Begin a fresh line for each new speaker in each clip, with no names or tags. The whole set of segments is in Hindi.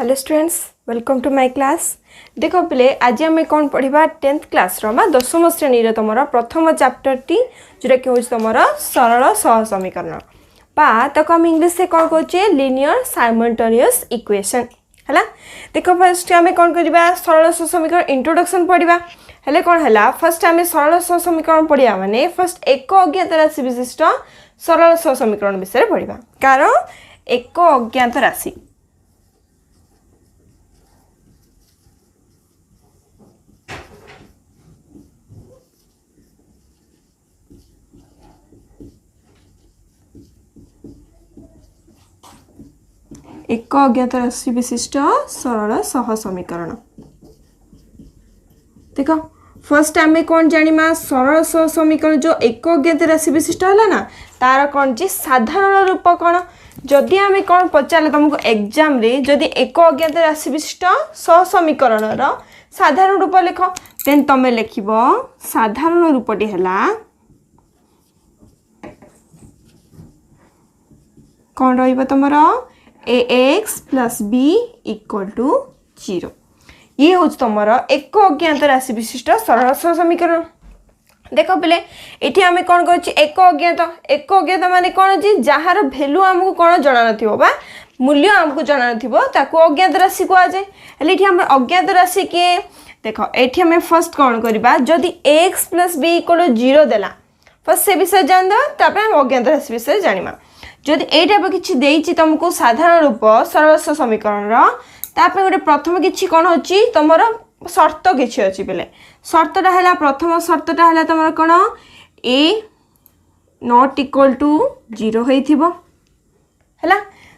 Hello students welcome to my class. देख पिले आज आम कौन पढ़ा 10th क्लास रो 10वीं श्रेणी तुम प्रथम चैप्टर टी जोटा कि हूँ तुम सरल सह समीकरण बा ताको आम इंग्लिश से कौन कहे लिनियर साइमल्टेनियस इक्वेशन है। देख फर्स्ट आम कौन करवा सरल सह समीकरण इंट्रोडक्शन पढ़ा हेले कौन है फर्स्ट आम सरल सह समीकरण पढ़ा माने फर्स्ट एक अज्ञात राशि विशिष्ट सरल सह समीकरण विषय पढ़ा कारण एक अज्ञात राशि एक अज्ञात राशि विशिष्ट सरल सह समीकरण। देख फर्स्ट आम कौन जाना सरल सह समीकरण जो एक अज्ञात राशि विशिष्ट है ना तार कौन जी साधारण रूप कौन जदि आम कौन पचारे तुमको एग्जाम रे जदि एक अज्ञात राशि विशिष्ट सह समीकरण साधारण रूप लिख देन तुम लिख साधारण रूपटी है कौन रही ax plus b equal to 0 ये हूँ तुम एक अज्ञात राशि विशिष्ट सरल सह समीकरण। देख पिले ये आम कौन कर एक अज्ञात माने कौन अच्छी जार भैल्यू आमको कौन जाना ना मूल्य आमको जाना ना अज्ञात राशि कहुए ये अज्ञात राशि किए देख ये आम फर्स्ट कौन करवा जदि ax plus b equal to 0 देला फर्स्ट से विषय जानदेवा अज्ञात राशि विषय जाना जदि यही टाइप किसी तुमको साधारण रूप सरल सह समीकरण गोटे प्रथम कि कौन अच्छी तुम शर्त किसी अच्छी पे शर्तटा है प्रथम शर्तटा है तुम कौन a नॉट इक्वल टू 0 है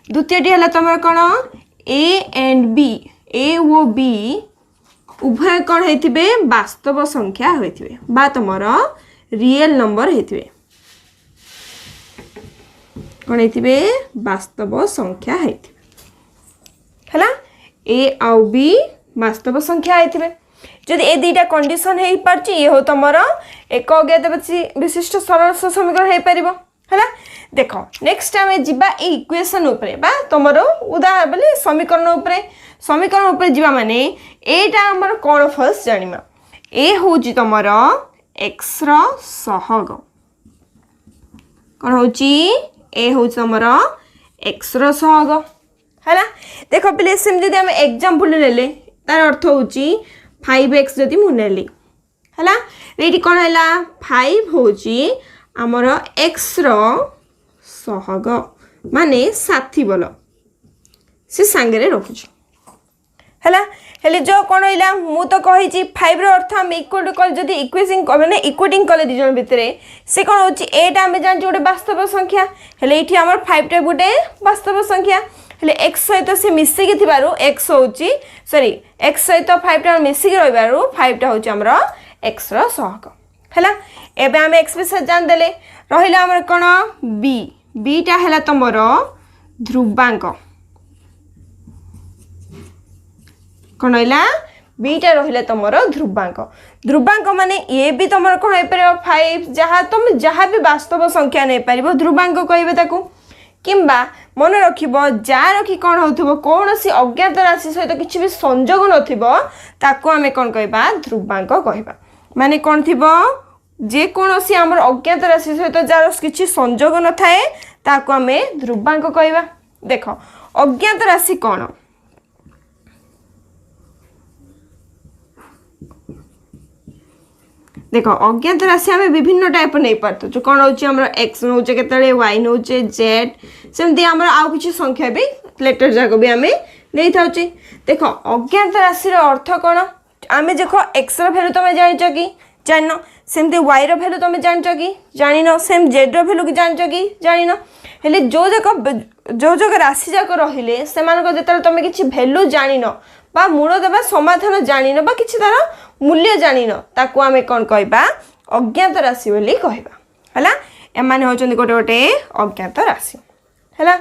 द्वितीयटी है तुम कौन a एंड b a वो b उभय कौन होते वास्तव संख्या होते बा तुम रियल नंबर होते कौन होते वास्तव संख्या है ए आउ बी वास्तव संख्या होते जदि ए दुईटा कंडीशन हो पार्ची ये हो तुम एक अज्ञात विशिष्ट सरल सह समीकरण हो पार है। देख नेक्स्ट आम जा इक्वेशन उपरे बा तुम उदाहरण बोले समीकरण उपरे जा माने एटा हमर कौन फर्स्ट जानिमा ए हूँ तुम एक्स सहग कौन हूँ ए हूँ तुम एक्स सहग है। देख पे सेम आम एग्जाम्पल ने तार अर्थ हूँ 5x जदि मुझे है ये कौन है 5 हूँ आमर x सहग माने साथी बल से सांगे रखुच है जो कौन है मु तो कही 5 अर्थ आम इक्वल टू जब इक्वेटिंग मैंने इक्वेटिंग कले दिज भितर से कौन हो एटा आम जान गोटे वास्तव संख्या है ये आम 5टा गोटे वास्तव संख्या हेले एक्स सहित से मिसिकी एक्स हूँ सॉरी एक्स सहित 5टा मिसिकी रही 5टा हूँ आमर एक्स सहग है। एवं आम एक्स विषय जानदे रहा आमर कौन बी बीटा है तुम ध्रुवांक कौन है बीटा रहा तुम ध्रुवांक माने ये भी तुम कौन हो पार 5 जहाँ तुम जहाँ भी वास्तव संख्या नहीं पार ध्रुवांक कहे किंबा मन रख जार कि कौन हो कौन सी अज्ञात राशि सहित किसी भी संजोग नाको आम कौन कह ध्रुवांक कह माने कौन थी जेकोसी आम अज्ञात राशि सहित जार किसी संजोग न थाए ताको आम ध्रुवांक कह। देख अज्ञात राशि कौन देख अज्ञात राशि आम विभिन्न टाइप नहीं पार्थ जो कौन हो एक्स नौचे के वाई नौचे जेड सेमती आम आउ कि संख्या भी लेटर जाक भी आम नहीं था। देख अज्ञात राशि अर्थ कौन आम देख एक्स भैल्यू तुम जाच कि जान सेमती वाई भैल्यू तुम जाच कि जान सेम जेड भैल्यू कि जाच कि जान हेले जो जाक राशि जाक रहिले से जो तुम किसी भैल्यू जान बा मूल देवा समाधान जान बा किसी तार मूल्य जान ताको आम कौन कहवा अज्ञात राशि बोली कहवा है। एमाने होचंदी गोटे गोटे अज्ञात राशि है।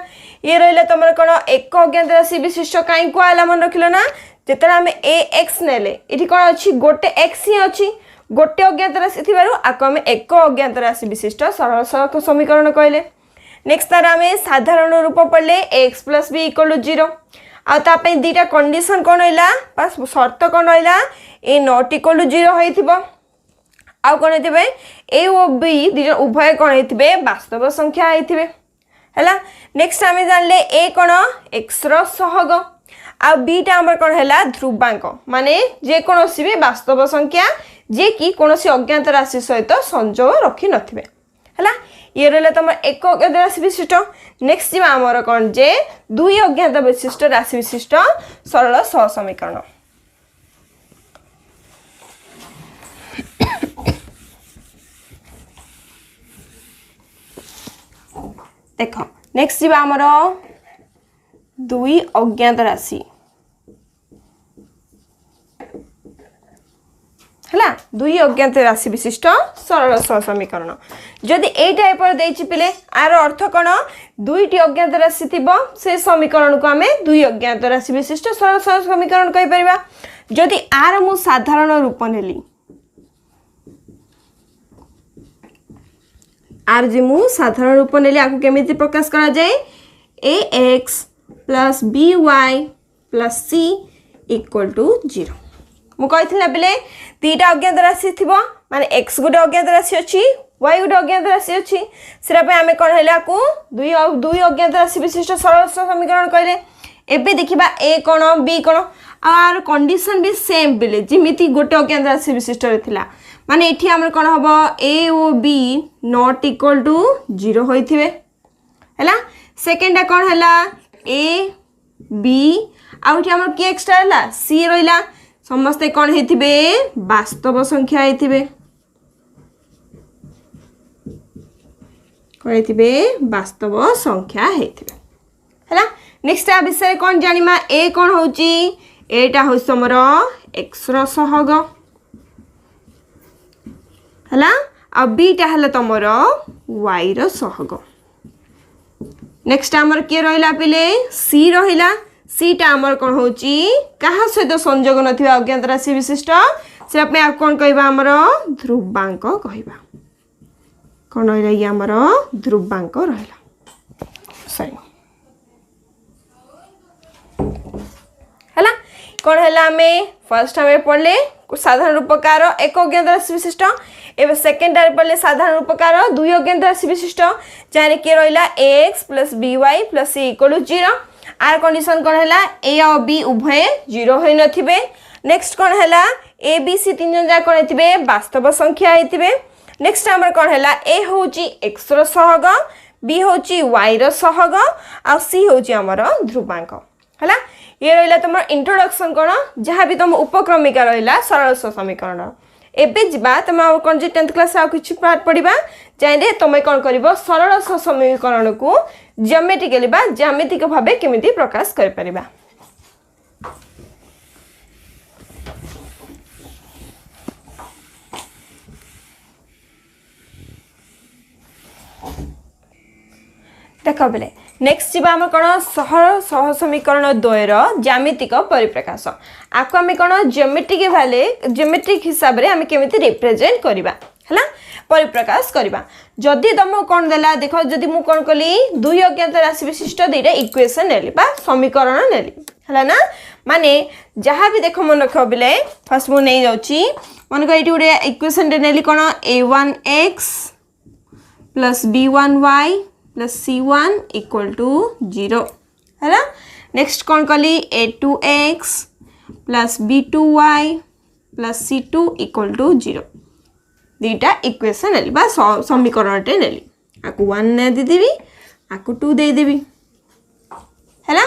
ये रहा तुम कौन एक अज्ञात राशि विशिष्ट कहीं कहला मन रखिल ना जिते आम ए एक्स नेले ये कौन अच्छी गोटे एक्स ही अच्छी गोटे अज्ञात राशि थी आपको आम एक अज्ञात राशि विशिष्ट सरल सह समीकरण कहले। नेक्स्ट तार आम साधारण रूप पढ़ले x plus b equal to 0 आतापे दीटा कंडीशन कौन रहा बस शर्त कौन रहा ए नॉट इक्वल टू 0 होइथिबो आउ कौन होइथिबे ए और बी दीटा उभय कौन होइथिबे वास्तव संख्या होइथिबे हैला। नेक्स्ट आमे जानले ए कौन x रो सहग आ बी टा हमर कौन हैला ध्रुवांक माने जे कोनोसी भी वास्तव संख्या जे कि कोनोसी अज्ञात राशि सहित संयोग रखि नथिबे हैला। ये रहले तुम एक अज्ञात राशि विशिष्ट। नेक्स्ट जीवा हमर कौन जे दुई अज्ञात विशिष्ट राशि विशिष्ट सरल सहसमीकरण। देख नेक्स्ट जीवा हमर दुई अज्ञात राशि हैला दुई अज्ञात राशि विशिष्ट सरल सहसमीकरण। जदि ए टाइप देछि पिले आर अर्थ कोन दुईटी अज्ञात राशि थिबो से समीकरण को आमे दुई अज्ञात राशि विशिष्ट सरल सहसमीकरण कहि परिबा। जदि आर मु साधारण रूप नेली आर जे मु साधारण रूप नेली आकु केमिति प्रकाश करा जाय ax plus by plus c equal to 0 मु कहिथिला बेले तीटा अज्ञात राशि थिबो माने x गुटे अज्ञात राशि अछि y गुटे अज्ञात राशि अछि सेरा पे हमें कोन हैला को दुई अज्ञात राशि विशिष्ट सरल समीकरण कहले। एबे देखिबा a कोन b कोन आर कंडीशन भी सेम बेले जिमिति गोटे अज्ञात राशि विशिष्ट रथिला माने एठी हमर कोन हबो a ओ b नॉट इक्वल टू 0 होइथिबे हैला। सेकंड कोन हैला a b आउठी हमर के एक्स्ट्रा हैला c रहिला समस्ते कौन हेथिबे वास्तव संख्या हेथिबे कौन हेथिबे वास्तव संख्या हेथिबे हैला। नेक्स्ट आ विषय कौन जानिमा ए कौन होची एटा होय समर x रो सहग हैला आ b टा हला तमर y रो सहग। नेक्स्ट हमर के रहिला पिले c रहिला सीटा आमर कौन होची कहा सहित संयोग नथिबा अज्ञात राशि विशिष्ट से अपने आप कौन कहबा हमर ध्रुवांक कहबा कौन रहिला ये हमर ध्रुवांक रहिला सही हैला। कौन हैला हमें फर्स्ट हमें पढ़ले साधारण रूपकार एक अज्ञात राशि विशिष्ट एवं सेकेंड टाइम पढ़ले साधारण रूपकार दुई अज्ञात राशि विशिष्ट जाने के रहिला ax plus by plus c equal to 0 आर कंडीशन कौन हैला ए और बी उभय 0 होई नथिबे। नेक्स्ट कौन हैला ए बी सी तीन जन जा कौन हेतिबे वास्तव संख्या हेतिबे। नेक्स्ट हमर कौन हैला ए होची x रो सहग बी होची y रो सहग आ सी होची हमर ध्रुवांक हैला। ये रहिला तमर इंट्रोडक्शन कोन जहां भी तुम उपक्रमिका रहिला सरल समीकरण। एबे जिबा तुम कौन जे 10th क्लास आ किछि पार्ट पढिबा जाइदे तुम कौन करिवो सरल समीकरण को ज्यामितिकली बा ज्यामितिक भाबे केमिति प्रकाश कर परिबा। देखो बेले नेक्स्ट जीवा हम कोन सहर सह समीकरण द्वयर ज्यामितिक परिप्रकाश आको हम कोन ज्यामितिक हिसाब रे हम केमिति रिप्रेजेंट करबा हला परिप्रकाश करबा। जदि तुम कोन देला देखो जदि मु कोन कली दुई अज्ञात राशि विशिष्ट दुईटा इक्वेशन नेली बा समीकरण नेली हला ना माने जहां भी देखो मन रखो बेले फर्स्ट मु नै जाउची मन को एटी उडे इक्वेशन रे नेली कोन a1x plus b1y plus c1 equal to 0 है ना। नेक्स्ट कौन कली a2x plus b2y plus c2 equal to 0 दीटा equation नेली बा समीकरण टे नेली आकु 1 ने दे देबी आकु 2 दे देबी है ना।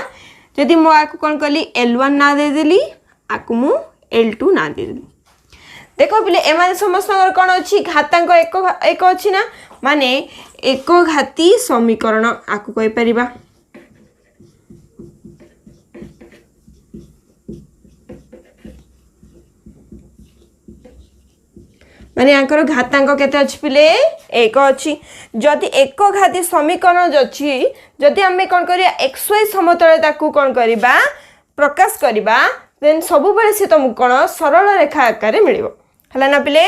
जदि मो आकु कौन कली l1 ना दे देली आकु मु l2 ना दे देली। देखो पिले एमाने समस्त कौन अच्छी घातांक एक अच्छी ना माने एक घाती समीकरण आकु कहि परिबा माने आंकर घातांक केते अछि पिले एक अछि। जदि एक घाती समीकरण अछि जदि हमें कोन करिया xy समतल ताकू कोन करिबा प्रकाश करिबा देन सब बेले से तुम कोन सरल रेखा आकार मिलिबो हला ना पिले।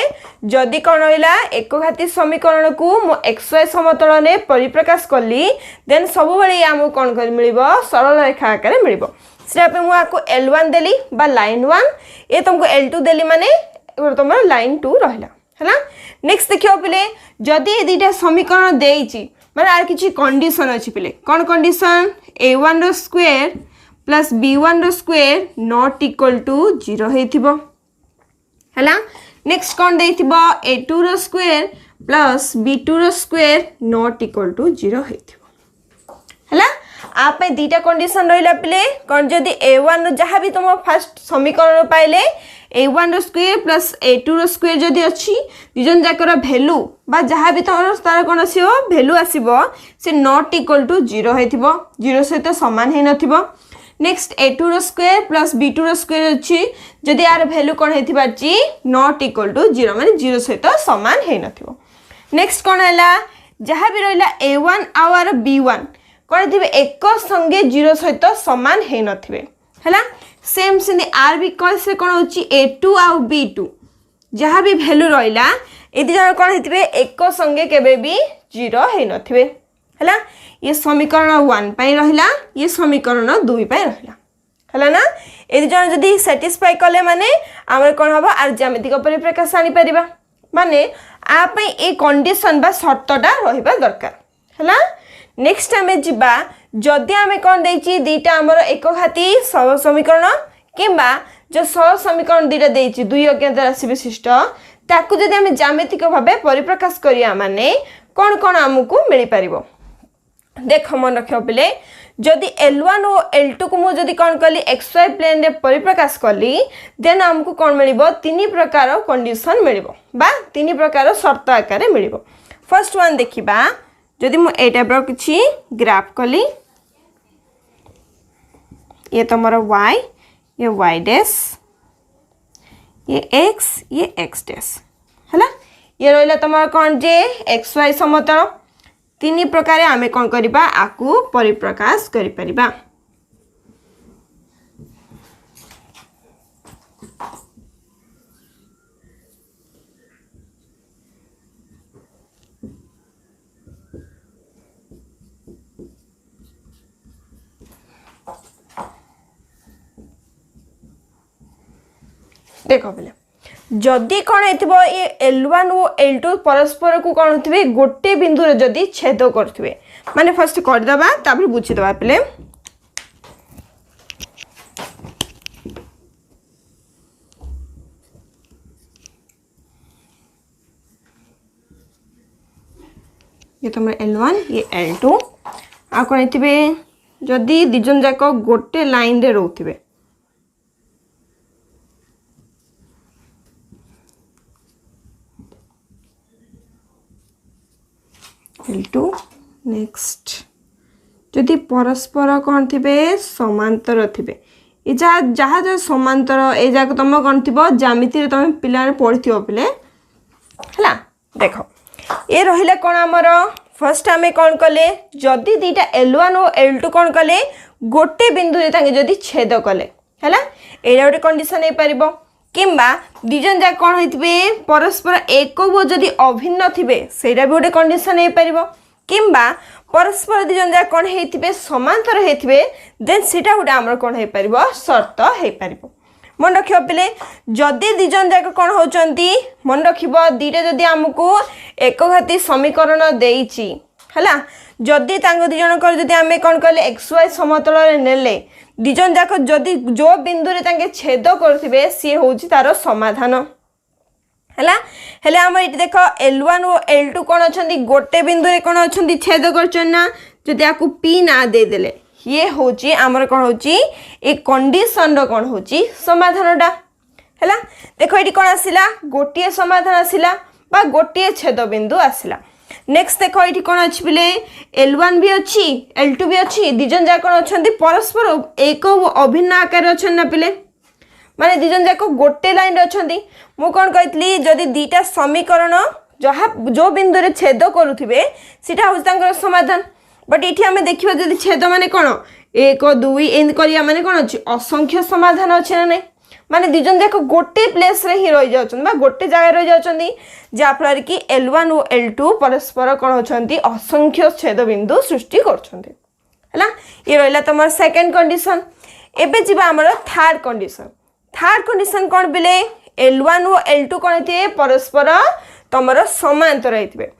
जदि कोन होइला एक घाती समीकरण को मो xy समतल ने परिप्रकाश करली देन सब बेले हमु कोन कर मिलिबो सरल रेखा आकार मिलिबो। से मुझे L1 देली बा लाइन 1 ये तुमको L2 देली माने तुम लाइन 2 रहा है। नेक्स्ट देखियो पिले जदि ये दुटा समीकरण देइची माने आर किछि कंडीशन अछि पिले कोन कंडीशन a1 रो स्क्वायर प्लस b1 रो स्क्वायर नॉट इक्वल टू 0 हेथिबो हला। नेक्स्ट कोन देइथिबो a2 रो स्क्वायर प्लस b2 रो स्क्वायर नॉट इक्वल टू 0 हेथिबो हला। आप दुटा कंडीशन रहिला पिले कोन जदि a1 रो जहाँ भी तुम फर्स्ट समीकरण पाइले a1 रो स्क्वायर प्लस a2 रो स्क्वायर जदि अछि दिजन जाकर वैल्यू बा जहाँ भी तुम तार कोन आसीबो वैल्यू आसीबो से नॉट इक्वल टू 0 हेथिबो 0 सहित समान हे नथिबो। नेक्स्ट a2 रो स्क्वायर प्लस b2 रो स्क्वायर अछि जदि यार वैल्यू कोन हेथिबाची नॉट इक्वल टू 0 माने 0 सहित समान हे नथिबो। नेक्स्ट कोन हैला जहाँ भी रहिला a1 और b1 कौन थे एक संगे 0 सहित सामान है नथिबे हैला। सेम से आर भी से कौन होची a2 आउ b2 जहाँ भी वैल्यू रहिला ए जन कौन हेतिबे एक संगे केबे भी 0 है नथिबे हैला। ये समीकरण 1 पई रहिला ये समीकरण 2 पई रहिला हैला ना। ए जन जदी सैटिस्फाई कले माने हमर कौन हबो आर ज्यामितिक परिप्रकाश आनी परिबा माने आ पई ए कंडीशन बा शर्तटा रहिबा दरकार हैला। नेक्स्ट आमे जिबा जदि आमे कोन देइची दुईटा हमर एक घाती सहज समीकरण किंबा जो सहज समीकरण दुईटा देइची दुई अज्ञात राशि विशिष्ट ताकू जदि आमे ज्यामितिक भाबे परिप्रकाश करिया माने कोन कोन हमकु मिली परिबो देख मन रखियो पिले जदि L1 और L2 को मु जदि कोन कली xy प्लेन रे परिप्रकाश कली देन हमकु कोन मिलिबो तीन प्रकार कंडीशन मिलिबो बा तीन प्रकार शर्त आकार मिलिबो। फर्स्ट वन देखिबा जदि मु ए टाइप रो किछि ग्राफ कली ये तमरो y ये y डैश ये x डैश हैला। ये रहिला तमरो कोन जे xy समतल तीन प्रकार आमे कोन करिबा आकु परिप्रकाश करि परिबा। देखो बोले जदि कौन हेतिबो ये L1 और L2 परस्पर को कौन होथिबे गोटे बिंदु रे जदि छेद करथिबे माने फर्स्ट कर दबा तापर बुझी दबा पले ये तुम L1 ये L2 आ कौन हेतिबे जदि दिजन जाको गोटे लाइन रे रहथिबे L2 नेक्स्ट जदि परस्पर कौन थे समांतर थे ये जहाँ जहाँ समांतर ए जाक तुम कौन थी ज्यामिति तुम पिला पढ़ी पिले है देख ये रहा कौन आमर फर्स्ट आम कौन कले जदि दुईटा L1 और L2 कौन कले गोटे बिंदु जदि छेद कले है यहाँ गोटे कंडीशन हो पार किंबा दिजन जा कौन होइतबे परस्पर एक जदि अभिन्न थिबे सेटा भी गोटे कंडीशन हो पार किंबा परस्पर दिजन जा कौन होइतबे समांतर होइतबे देन सेटा गोटे आमर कौन हो पार शर्त हो पार। मन रखियो पिले जदि दिजन जाक कौन होचंती मन रखिबो दीटा जदि हमकु एक घाती समीकरण देइची हला जदि तांको दिजनकर जदि आमे कौन कहले xy समतल रे नेले दिजन जाक जदि जो बिंदु रे तांके छेद करथिबे सी होउची तारो समाधान हला हेले हम इटी देखो L1 और L2 कौन अछंती गोटे बिंदु रे कौन अछंती छेद करछन ना जदि आकु p ना दे देले ये होची आमर कौन होची एक कंडीशन रो कौन होची समाधानटा हैला। देखो एटी कौन आसिला गोटिए समाधान आसिला बा गोटिए छेद बिंदु आसिला। नेक्स्ट देखो ये कौन अच्छी पिले L1 भी अच्छी L2 भी अच्छी दिजन जा कौन अछंती परस्पर एक अभिन्न आकार अछन ना पिले माने दिजन जाक गोटे लाइन रे अछंती मु कौन कहतली जदि दीटा समीकरण जहाँ जो बिंदु रे छेद करुथिबे सेटा होची तांकर समाधान बट इठी हमें देखिबा जदि छेद माने कोन 1 2 एंड करिया माने कोन अछि असंख्य समाधान अछि ना नै माने दिजन जाक गोटे प्लेस रे ही रहि जाउछन बा गोटे जगह रहि जाउछन जा फलर कि L1 और L2 परस्पर कोन होछंती असंख्य छेद बिंदु सृष्टि करछंती हैला। ये रहला तमर सेकंड कंडीशन। एबे जीवा हमर थर्ड कंडीशन कौन बिले L1 और L2 कौन थे परस्पर तमर समांतर होइतबे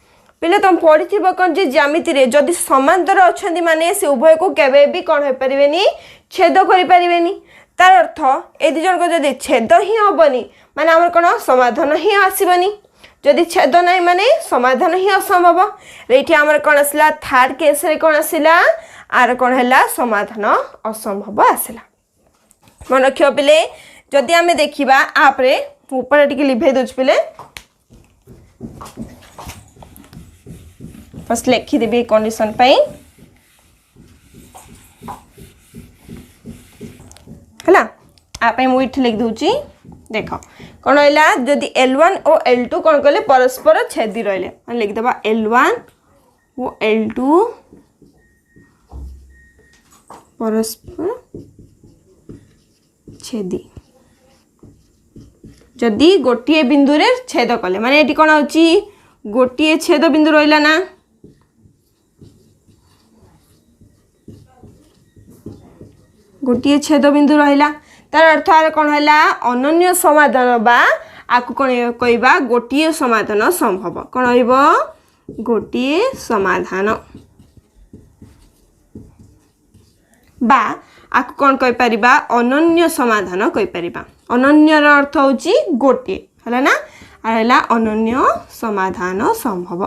पिले तुम पढ़िथिबो कौन जे ज्यामिति रे जदि समांतर अछंती माने से उभय को केबे भी कौन होई परिबेनी छेद करि परिबेनी तार अर्थ ए दि जन को जदि छेद ही होबनी माने हमर कोन समाधान ही आसीबनी जदि छेद नाही माने समाधान ही असंभव रेठी हमर कोन आसला थर्ड केस रे कोन आसिला आर कोन हैला समाधान असंभव आसिला मन रखियो पिले जदि आमे देखिबा आपरे ऊपर टिके लिभे दोच पिले फर्स्ट लिखि देबे कंडीशन पई हला आपे मु इठ लिख दूची देखो कोन हैला जदि L1 और L2 कोन कले परस्पर छेदी रहले मन लिख देबा L1 और L2 परस्पर छेदी जदि गोटिए बिंदु रे छेद कले माने एटी कोन होची गोटिए छेद बिंदु रहला ना गोटिए छेद बिंदु रहला तार अर्थ आर कोन हैला अनन्य समाधान बा आकु कोन कहबा गोटिए समाधान संभव कोन होइबो गोटिए समाधान बा आकु कोन कहि परिबा अनन्य समाधान कहि परिबा अनन्य र अर्थ होची गोटिए हला ना आला अनन्य समाधान संभव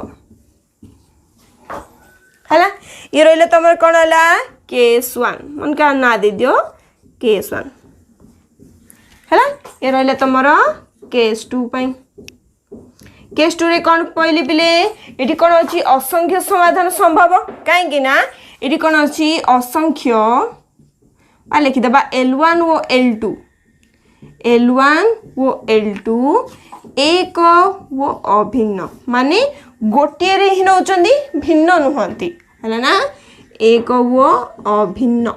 हला ये रहले तमर कोन हला केस 1 मन का ना दे दियो केस 1 हला ये रहले तमर केस 2 पई केस 2 रे कोन पहिले बिले एठी कोन होची असंख्य समाधान संभव काहे कि ना एठी कोन होची असंख्य आ लिखि देबा L1 और L2 L1 एक वो अभिन्न माने गोटे रे ही नउचंदी भिन्न नुहंती हला ना एक वो अभिन्न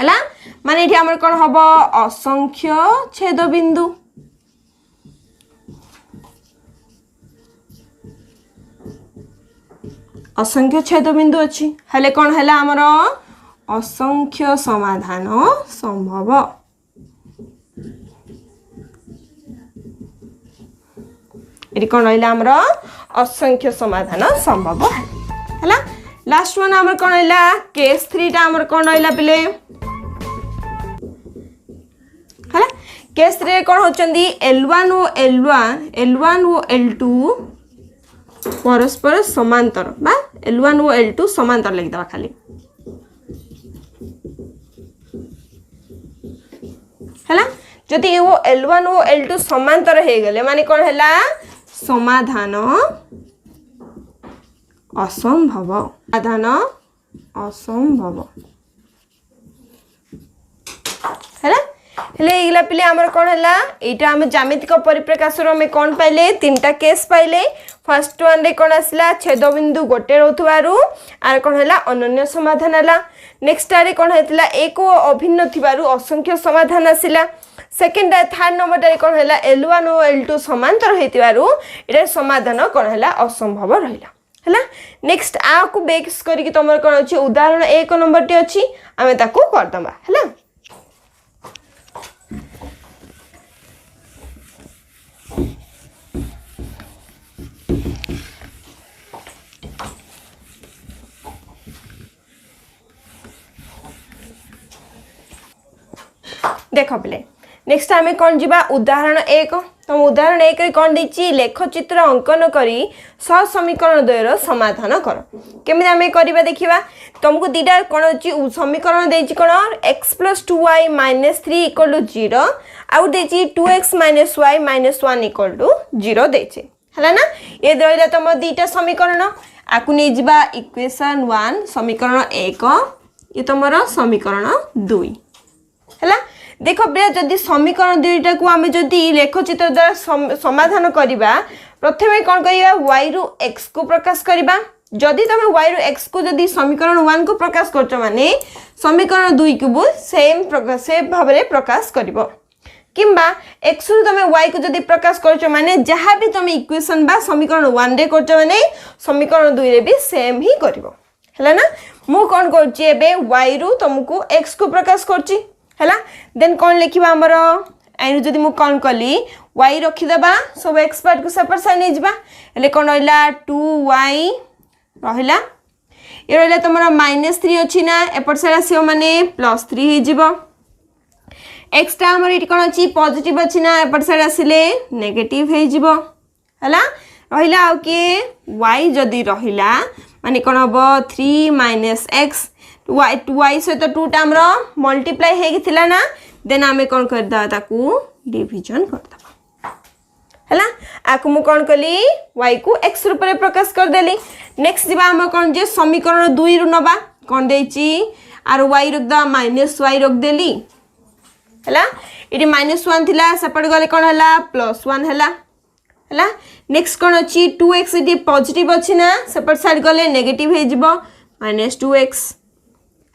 हला माने एठी हमर कोन हबो असंख्य छेद बिंदु असंख्य छेद बिंदु अछि हले कोन हला हमर असंख्य समाधान संभव एटी कोन रहला हमरो असंख्य समाधान संभव हला लास्ट वन हमर कोन रहला केस 3 टा हमर कोन रहला पिले हला केस 3 रे कोन होचंदी L1 और L2 परस्पर समांतर बा L1 और L2 समांतर लिख दबा खाली हला जदि वो L1 और L2 समांतर हे गले माने कोन हैला समाधान असंभव समाधान असंभव हैला हेले इगला पिले हमर कोन हैला एटा हम ज्यामितिक परिप्रकाश रो में कोन पाइले तीनटा केस पाइले फर्स्ट वन रे कोन आसला छेद बिंदु गोटे रहथुवारु आर कोन हैला अनन्य समाधान हैला नेक्स्ट रे कोन हेतला एक अभिन्न थिबारु असंख्य समाधान आसिला सेकंड थर्ड नंबर रे कोन हैला L1 और L2 समांतर हेतिबारु एटा समाधान कोन हैला असंभव रहिला हैला नेक्स्ट आ को बेस करी कि तमर कोन अछि उदाहरण 1 नंबर टी अछि आमे ताको कर दबा हैला देखो पिले नेक्स्ट आमे कोन जिबा उदाहरण 1 तुम उदाहरण 1 रे कोन दिछि लेख चित्र अंकन करी सह समीकरण द्वयर समाधान कर केमि आमे करिबा देखिबा तुमको दीटा कोन अछि समीकरण देछि कोन x + 2y - 3 = 0 आउ देछि 2x - y - 1 = 0 देछि हला ना ये रहला तुम दीटा समीकरण आकु नै जिबा इक्वेशन 1 समीकरण 1 ये तुमरो समीकरण 2 हला देखो बे जदि समीकरण दुईटा को आमे जदि लेखचित्र द्वारा समाधान करिबा प्रथमे कोन करिबा y रु x को प्रकाश करिबा जदि तमे y रु x को जदि समीकरण 1 को प्रकाश करछ माने समीकरण 2 को सेम प्रकाश से भाबरे प्रकाश करिवो किंबा x रु तमे y को जदि प्रकाश करछ माने जहा भी तमे इक्वेशन बा समीकरण 1 रे करछ माने समीकरण 2 रे भी सेम ही करिवो है ना मु कौन करची एबे y रु तुमको x को प्रकाश करची हैला देन कौन लिखिबा हमर एनु जदी मु कौन कली y रखि देबा सब x पार्ट को सेपर साइड नै जिबा एले कौन रहला 2y रहला ये रहला तमरा -3 अछि ना एपर साइड आसीओ माने +3 हि जिवो x टा हमर इटी कोन अछि पॉजिटिव अछि ना एपर साइड आसीले नेगेटिव हे जिवो हैला रहला आ के y जदी रहला माने कोन हबो 3 - x y से तो 2 टा हमरो मल्टीप्लाई हे गथिला ना देन हमें कोन कर दा ताकू डिवीजन कर दबा हैला आकु मु कोन कली y को x रूप रे प्रकाश कर देली नेक्स्ट दिबा हम कोन जे समीकरण 2 रु नबा कोन देची आर y रख दा -y रख देली हैला इडी -1 थिला सेपट गले कोन हला +1 हला हैला नेक्स्ट कोन अछि 2x इडी पॉजिटिव अछि ना सेपट साइड गले नेगेटिव हे जिवो -2x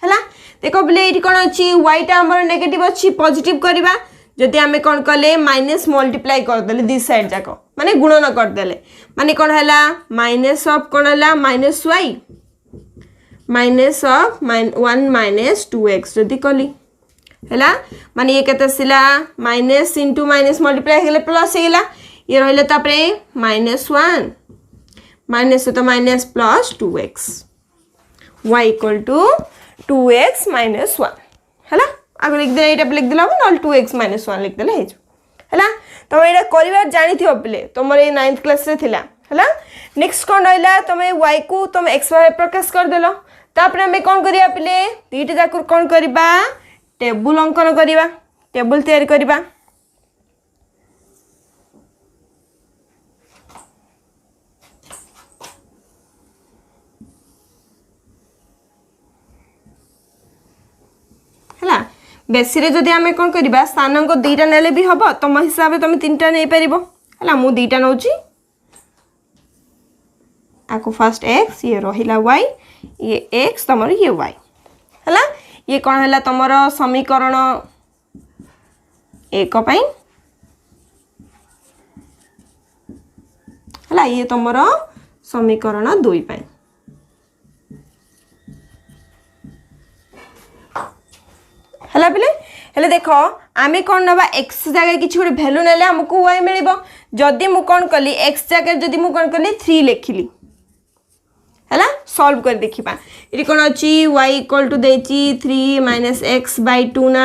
हैला देखो बले इडी कोन अछि y टा हमर नेगेटिव अछि पॉजिटिव करबा जदि हमें कोन कले माइनस मल्टीप्लाई कर देले दिस साइड जाको माने गुणन कर देले माने कोन हला माइनस ऑफ कोन हला -y माइनस ऑफ 1 - 2x जदि कली हैला माने ये केते सिला माइनस इनटू माइनस मल्टीप्लाई हेले प्लस हेला ये रहले तापरे -1 माइनस तो minus plus 2x y equal to 2x - 1 हैला आगे लिख दे एटा लिख देला न 2x - 1 लिख देला हे हैला तो एटा करिवार जानि थियो पिले तमर ए 9th क्लास रे थिला हैला नेक्स्ट कोन रहला तमे y को तमे x भाबे प्रकाश कर देलो तापरे हमें कोन करिया पिले दीटा जाकुर कोन करिबा टेबल अंकन करिबा टेबल तैयार करिबा हैला बेसी रे जदी हमें कोन करिबा स्थानांक दुईटा नेले भी हबो तम हिसाब रे तमे तीनटा नै परिबो हैला मु दुईटा नउची आको फर्स्ट x ये रहिला y ये x तमर ये y हैला ये कोन हैला तमर समीकरण 1 पई हैला ये तमर समीकरण 2 पई हैला बिले हेले देखो आमे कोन नबा x जगह किछि गोटे वैल्यू नेले हमकु y मिलिबो जदी मु कोन कली x जगह जदी मु कोन कली 3 लिखिली हैला सॉल्व कर देखिबा इति कोन अछि y इक्वल टू देची 3 - x / 2 ना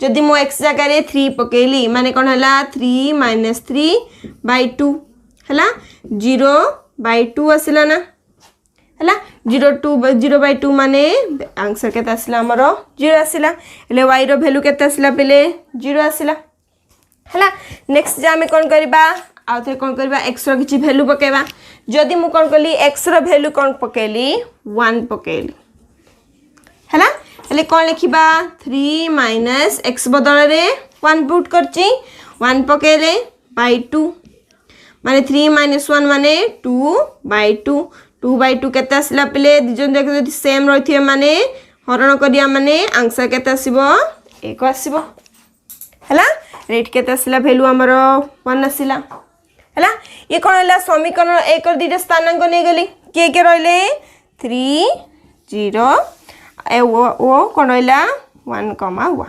जदी मु x जगह रे 3 पकेली माने कोन हला 3 - 3 / 2 हैला 0/2 आसिला ना हैला 0/2 माने आंसर केते आसिला हमरो 0 आसिला ले y रो वैल्यू केते आसिला पले 0 आसिला हैला नेक्स्ट जे हमें कोन करबा आउथे कोन करबा x रो किछि वैल्यू पकेबा जदी मु कोन करली x रो वैल्यू कोन पकेली 1 पकेली हैला ले कोन लिखिबा 3 - x बदल रे 1 पुट करची 1 पकेले /2 माने 3 - 1 माने 2/2 2/2 केते आसिला पले दिजन देख जदी सेम रहिथिए माने हरण करिया माने आंसर केते आसीबो 1 आसीबो हैला रेट केते आसिला वैल्यू हमरो 1 आसिला हैला ये कोन हैला समीकरण 1 और 2 रे स्थानांक नै गेली के रहले 3 0 ए ओ कोन हैला 1, 1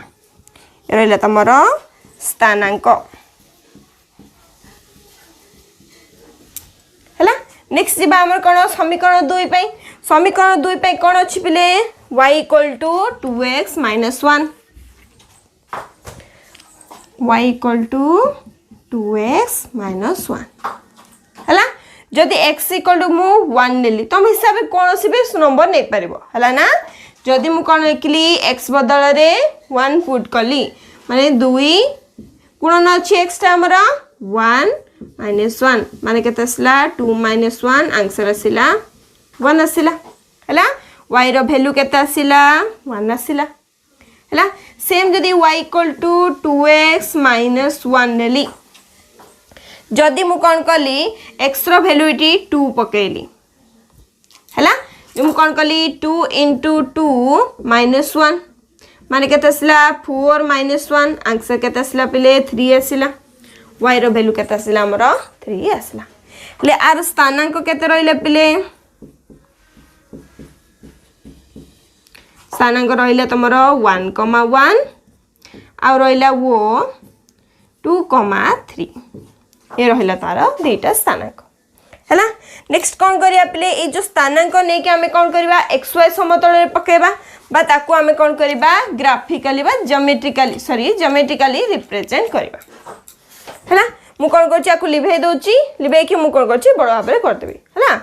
ए रहला तमरो स्थानांक हैला नेक्स्ट जीवा हमर कोन समीकरण 2 पई समीकरण 2 पई कोन अछि पिले y equal to 2x - 1 y equal to 2x - 1 हैला जदी x इक्वल टू मु 1 नेली तम हिसाब कोन सी भी नंबर नै परबो हैला ना जदी मु कोन लिखली x बदल रे 1 पुट कली माने 2 गुणन अछि x टा हमरा 1 - 1 माने केते आसला 2 - 1 आंसर आसिला 1 आसिला हैला y रो वैल्यू केते आसिला 1 आसिला हैला सेम जदी y इक्वल टू 2x - 1 नेली जदी मु कोन कली x रो वैल्यू इटी 2 पकेली हैला जो मु कोन कली 2 * 2 - 1 माने केते आसिला 4 - 1 आंसर केते आसिला पले 3 आसिला y रो वैल्यू केते आसिला हमरो 3 आसिला ले आर स्थानांक केते रहिला पिले स्थानांक रहिला तुमर 1,1 आ रहिला वो 2,3 ये रहिला तार दुईटा स्थानांक हैला। नेक्स्ट कौन करिया पिले ए जो स्थानांक नै कि हमें कौन करबा xy समतल रे पकेबा बा ताकू हमें कौन करबा ग्राफिकली बा ज्योमेट्रिकली रिप्रेजेंट करबा हैला। मु कौन करछि आकू लिभे दोछि लिभे कि मु कौन करछि बड़ भाबरे कर देबी हैला।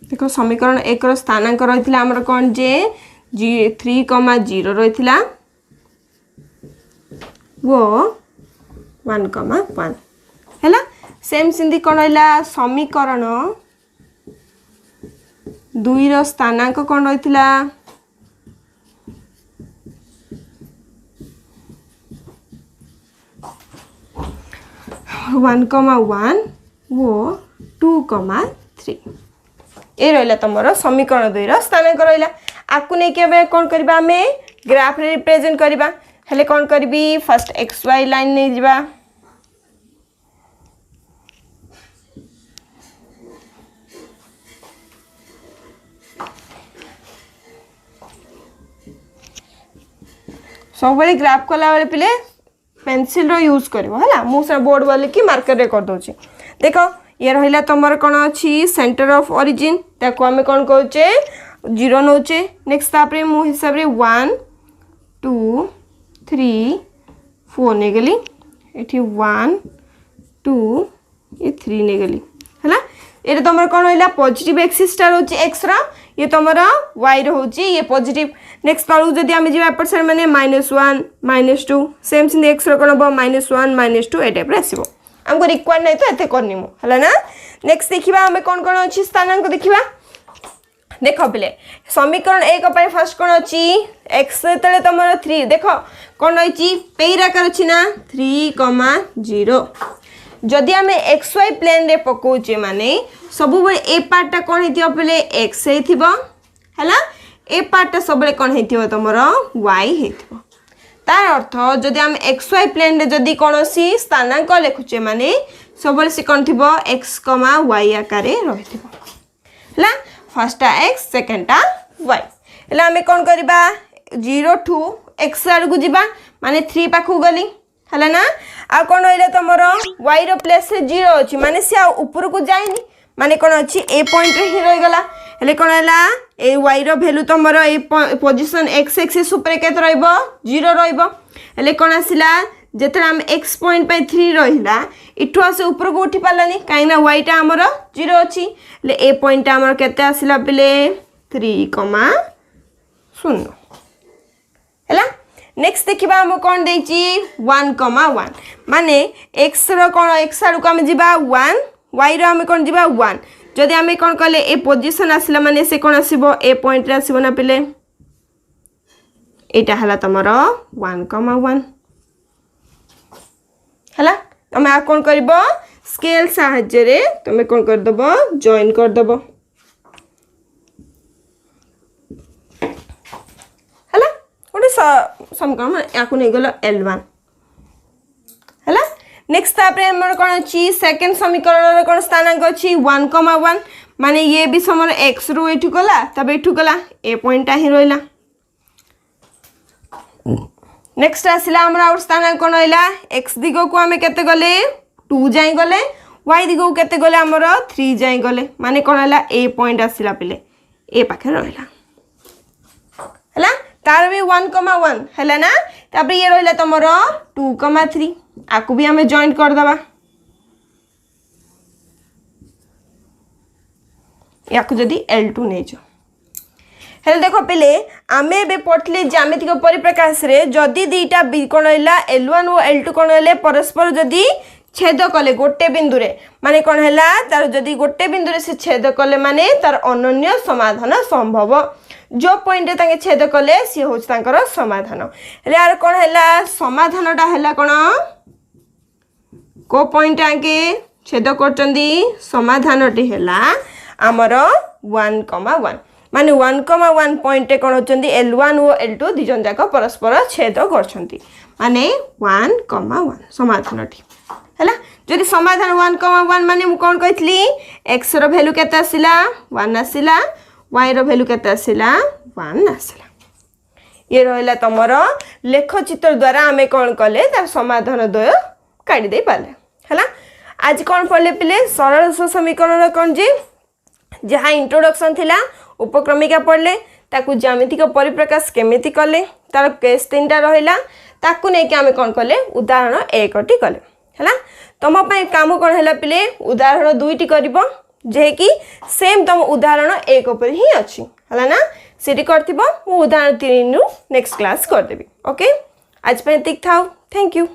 देखो समीकरण 1 रो स्थानांक रहिथिला हमर कोन जे 3,0 रहिथिला वो 1,1 हैला। सेम सिंधी कोन हैला समीकरण 2 रो स्थानांक कोन रहिथिला 1,1 वो 2,3 ये रहिला तमरो समीकरण 2 रो स्थानांक रहिला। आकु नै के कोन करबा हमें ग्राफ रे रिप्रेजेंट करबा हेले कोन करबी फर्स्ट xy लाइन नै जिबा सब बेले ग्राफ कला बेले पिले पेंसिल रो यूज करबो हला। मु से बोर्ड वाले की मार्कर रे कर दोची देखो ये रहिला तमर कोन अछि सेंटर ऑफ ओरिजिन ताको हमें कोन कहउचे 0 नोचे। नेक्स्ट तापरे मु हिसाब रे 1 2 3 4 ने गेली एठी 1 2 ये 3 ने गेली हला। एटा तमर कोन होइला पॉजिटिव एक्सिस स्टार होची x रा ये तमर y रो होची ये पॉजिटिव। नेक्स्ट तळु जदी हम जिबा पर साइड माने -1 -2 सेम सिन x रो कोन हो -1 -2 ए टाइप रे आसीबो हमको रिक्वायर्ड नहीं तो एते करनी मु हला ना। नेक्स्ट देखिबा हमें कोन कोन अछि स्थानांक देखिबा देखो पिले समीकरण 1 पय फर्स्ट कोन अछि x तले तमर 3 देखो कोन अछि पेराकार अछि ना 3,0 जदि हमें xy प्लेन रे पकोचे माने सब बे ए पार्ट कोन हेतियो पिले x हेतिबो हला ए पार्ट सब बे कोन हेतियो तमर y हेतिबो। तार अर्थ जदि हम xy प्लेन रे जदि कोनोसी स्थानांक लिखुचे माने सबले से कोन थिबो x, y आकारे रहिथिबो हला। फर्स्ट x सेकंड y हला। हमें कोन करबा 0 टू x आड़ को जिबा माने 3 पाखु गली हला ना। आ कोन होइले तमरो y रो प्लेस से 0 अछि माने से ऊपर को जाइनी माने कोन अछि ए पॉइंट रे ही रहि गला हेले कोन हला ए y रो वैल्यू तमरो ए पोजीशन x एक्सिस ऊपर केत रहइबो 0 रहइबो हेले कोन आसिला जेतरा हम x पॉइंट पे 3 रहिला इठो आसे ऊपर को उठी पालानी काई ना y टा हमरो 0 अछि ले ए पॉइंट हमरो केते आसिला पिले 3,0 हैला। नेक्स्ट देखिबा हम कोन देछि 1,1 माने x रो कोन x आडू को हम जिबा 1 y रो हम कोन जिबा 1 जदि हम कोन कहले ए पोजीशन आसिला माने से कोन आसीबो ए पॉइंट रे आसीबो ना पिले एटा हला तमरो 1,1 हला। तमे आ कोन करबो स्केल साहाय्य रे तमे कोन कर दबो जॉइन कर दबो हला। ओटे समीकरण याकू नै गेलो L1 हला। नेक्स्ट तापरे हमर कोन अछि सेकंड समीकरण रे कोन स्थानांक अछि 1,1 माने ये भी समर x रो एठु गला तब एठु गला ए पॉइंट आ ही रोइला। नेक्स्ट आसिला हमरा और स्थानांक कोन होइला x दिगो को हमें केते गले 2 जाई गले y दिगो को केते गले हमरो 3 जाई गले माने कोन होला ए पॉइंट आसिला पिले ए पाखे रहला हला। तार भी 1,1 हला ना तापर ये रहला तमरो 2,3 आकु भी हमें जॉइन कर दबा याकु जदी L2 नै जो हेले देखो पहले आमे बे पठले ज्यामितिक परिप्रकाश रे जदी दीटा कोन हैला L1 और L2 कोन हैले परस्पर जदी छेद कले गोटे बिंदु रे माने कोन हैला तार जदी गोटे बिंदु रे से छेद कले माने तार अनन्य समाधान संभव जो पॉइंट रे ताके छेद कले सी होच तांकर समाधान हेले यार कोन हैला समाधानटा हैला कोन को पॉइंट आके छेद करचंदी समाधानटी हैला आमर 1,1 माने 1,1 पॉइंट कौन होचंदी L1 और L2 दिजन जाक परस्पर छेद करछंती माने 1,1 समाधानटी हैला जदि समाधान 1,1 माने मु कोन कहथली x रो वैल्यू केते आसिला 1 आसिला y रो वैल्यू केते आसिला 1 आसिला ये रहला तमर लेखचित्र द्वारा आमे कोन कले तार समाधान द्वय काढी दे पाले हैला आज कौन पढ़ले पिले सरल समीकरण कौन जी जहाँ इंट्रोडक्शन थिला उपक्रमिका पढ़ले ताकू ज्यामितिक परिप्रकाश केमिति कले तार केस 3टा रहिला ताकू नै कि आमे कौन कले उदाहरण 1 टी कले हैला तम पय काम कोन हैला पिले उदाहरण 2 टी करबो जे कि सेम तम उदाहरण 1 ऊपर ही अछि हैला ना सेठी करथिबो मु उदाहरण 3 नु नेक्स्ट क्लास कर देबी ओके आज पे ठीक थाओ थैंक यू।